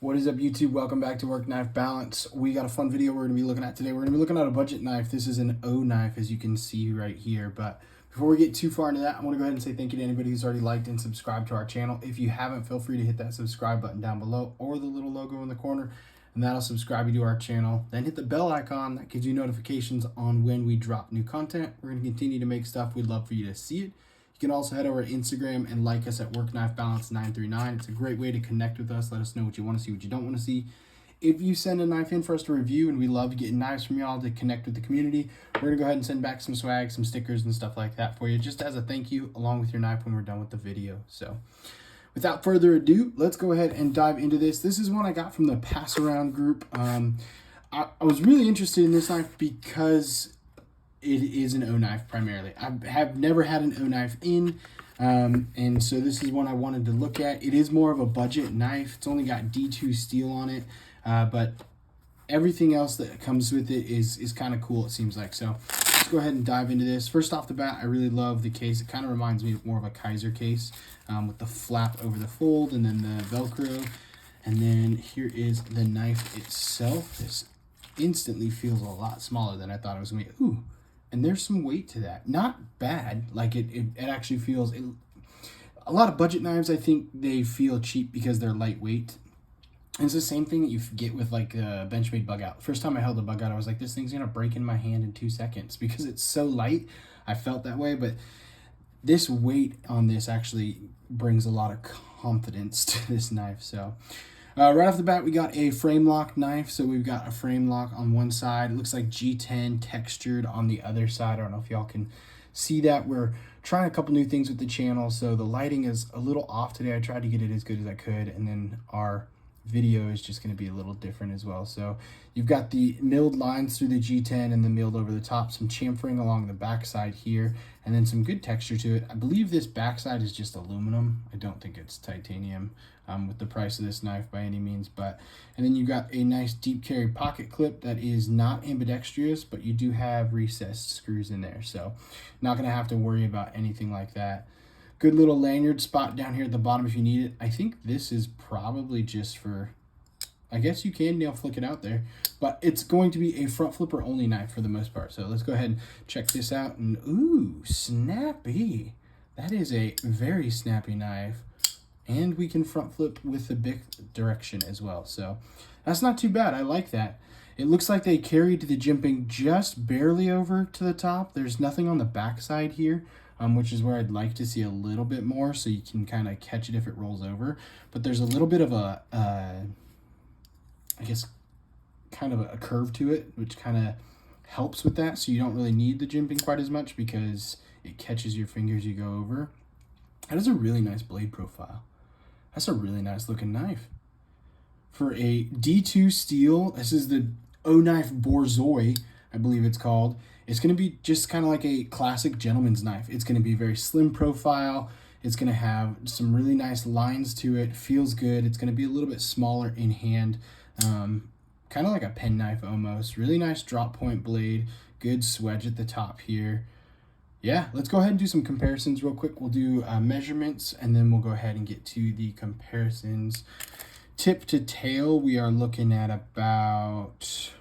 What is up, YouTube? Welcome back to Work Knife Balance. We got a fun video we're going to be looking at today. We're going to be looking at a budget knife. This is an O knife, as you can see right here. But before we get too far into that, I want to go ahead and say thank you to anybody who's already liked and subscribed to our channel. If you haven't, feel free to hit that subscribe button down below or the little logo in the corner, and that'll subscribe you to our channel. Then hit the bell icon. That gives you notifications on when we drop new content. We're going to continue to make stuff. We'd love for you to see it. You can also head over to Instagram and like us at Work Knife Balance 939. It's a great way to connect with us. Let us know what you want to see, what you don't want to see. If you send a knife in for us to review, and we love getting knives from y'all to connect with the community, we're going to go ahead and send back some swag, some stickers and stuff like that for you, just as a thank you, along with your knife when we're done with the video. So without further ado, let's go ahead and dive into this. This is one I got from the Pass Around group. I was really interested in this knife because it is an O knife primarily. I have never had an O knife in, and so this is one I wanted to look at. It is more of a budget knife. It's only got D2 steel on it, but everything else that comes with it is kind of cool, it seems like. So let's go ahead and dive into this. First off the bat, I really love the case. It kind of reminds me of more of a Kaiser case, with the flap over the fold and then the Velcro. And then here is the knife itself. This instantly feels a lot smaller than I thought it was going to be. Ooh. And there's some weight to that. Not bad. Like it actually feels... a lot of budget knives, I think they feel cheap because they're lightweight. And it's the same thing that you get with like a Benchmade bug out. First time I held a bug out, I was like, this thing's going to break in my hand in 2 seconds because it's so light. I felt that way. But this weight on this actually brings a lot of confidence to this knife. So... right off the bat, we got a frame lock knife. So we've got a frame lock on one side. It looks like G10 textured on the other side. I don't know if y'all can see that. We're trying a couple new things with the channel, so the lighting is a little off today. I tried to get it as good as I could, and then our video is just going to be a little different as well. So you've got the milled lines through the G10 and the milled over the top, some chamfering along the backside here, and then some good texture to it. I believe this backside is just aluminum. I don't think it's titanium with the price of this knife by any means. And then you've got a nice deep carry pocket clip that is not ambidextrous, but you do have recessed screws in there. So not going to have to worry about anything like that. Good little lanyard spot down here at the bottom if you need it. I think this is probably just for, I guess you can nail flick it out there, but it's going to be a front flipper only knife for the most part. So let's go ahead and check this out. And ooh, snappy. That is a very snappy knife. And we can front flip with the big direction as well. So that's not too bad. I like that. It looks like they carried the jimping just barely over to the top. There's nothing on the back side here, which is where I'd like to see a little bit more so you can kind of catch it if it rolls over. But there's a little bit of a, I guess, kind of a curve to it, which kind of helps with that. So you don't really need the jimping quite as much because it catches your fingers you go over. That is a really nice blade profile. That's a really nice looking knife. For a D2 steel, this is the O knife Borzoi, I believe it's called. It's going to be just kind of like a classic gentleman's knife. It's going to be very slim profile. It's going to have some really nice lines to it. Feels good. It's going to be a little bit smaller in hand. Kind of like a pen knife almost. Really nice drop point blade. Good swedge at the top here. Yeah, let's go ahead and do some comparisons real quick. We'll do measurements, and then we'll go ahead and get to the comparisons. Tip to tail, we are looking at about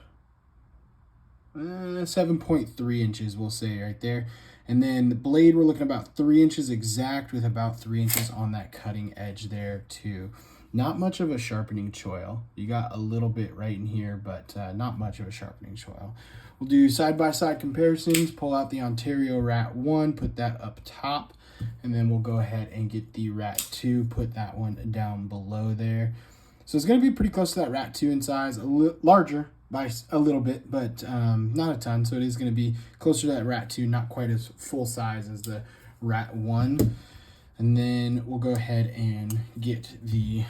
7.3 inches, we'll say right there. And then the blade, we're looking about 3 inches exact with about 3 inches on that cutting edge there too. Not much of a sharpening choil. You got a little bit right in here, but not much of a sharpening choil. We'll do side-by-side comparisons, pull out the Ontario Rat 1, put that up top, and then we'll go ahead and get the Rat 2, put that one down below there. So it's going to be pretty close to that Rat 2 in size, larger by a little bit, but not a ton. So it is going to be closer to that Rat 2, not quite as full size as the Rat 1. And then we'll go ahead and get the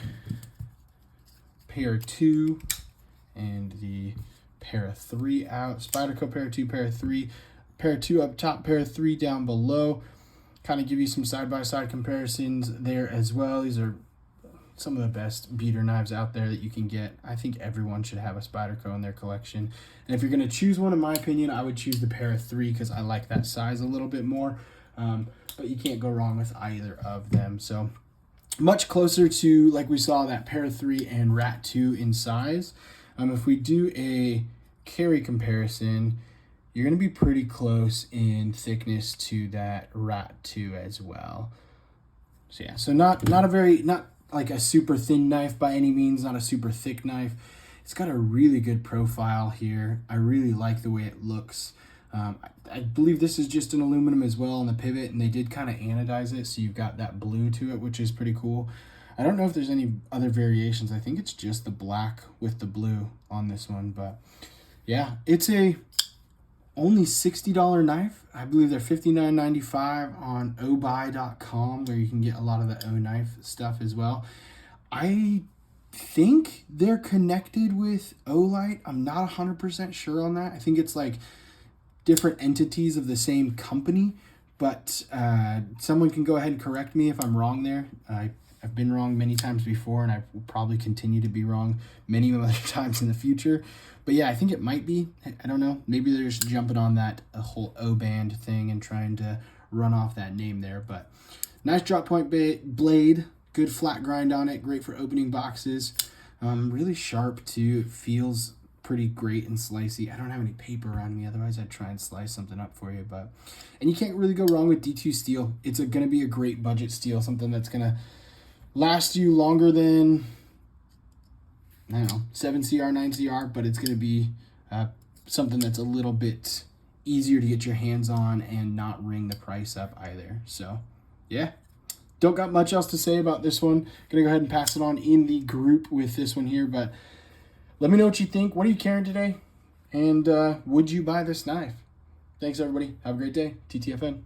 Pair 2 and the Pair 3 out. Spyderco Pair 2, Pair 3. Pair 2 up top, Pair 3 down below. Kind of give you some side-by-side comparisons there as well. These are some of the best beater knives out there that you can get. I think everyone should have a Spyderco in their collection. And if you're going to choose one, in my opinion, I would choose the Pair 3 because I like that size a little bit more. But you can't go wrong with either of them. So much closer to, like we saw, that Para 3 and Rat 2 in size. If we do a carry comparison, you're going to be pretty close in thickness to that Rat 2 as well. So yeah, so not like a super thin knife by any means, not a super thick knife. It's got a really good profile here. I really like the way it looks. I believe this is just an aluminum as well on the pivot, and they did kind of anodize it, so you've got that blue to it, which is pretty cool. I don't know if there's any other variations. I think it's just the black with the blue on this one, but yeah, it's a only $60 knife. I believe they're $59.95 on obuy.com, where you can get a lot of the O knife stuff as well. I think they're connected with Olight. I'm not 100% sure on that. I think it's like different entities of the same company, but someone can go ahead and correct me if I'm wrong there. I've been wrong many times before, and I will probably continue to be wrong many other times in the future. But yeah, I think it might be. I don't know. Maybe they're just jumping on that whole O-band thing and trying to run off that name there. But nice drop point blade, good flat grind on it, great for opening boxes. Really sharp too. It feels pretty great and slicey. I don't have any paper around me, otherwise I'd try and slice something up for you. And you can't really go wrong with D2 steel. It's going to be a great budget steel, something that's going to last you longer than, I don't know, 7CR, 9CR, but it's going to be something that's a little bit easier to get your hands on and not ring the price up either. So, yeah. Don't got much else to say about this one. Going to go ahead and pass it on in the group with this one here, but let me know what you think. What are you carrying today? And would you buy this knife? Thanks, everybody. Have a great day. TTFN.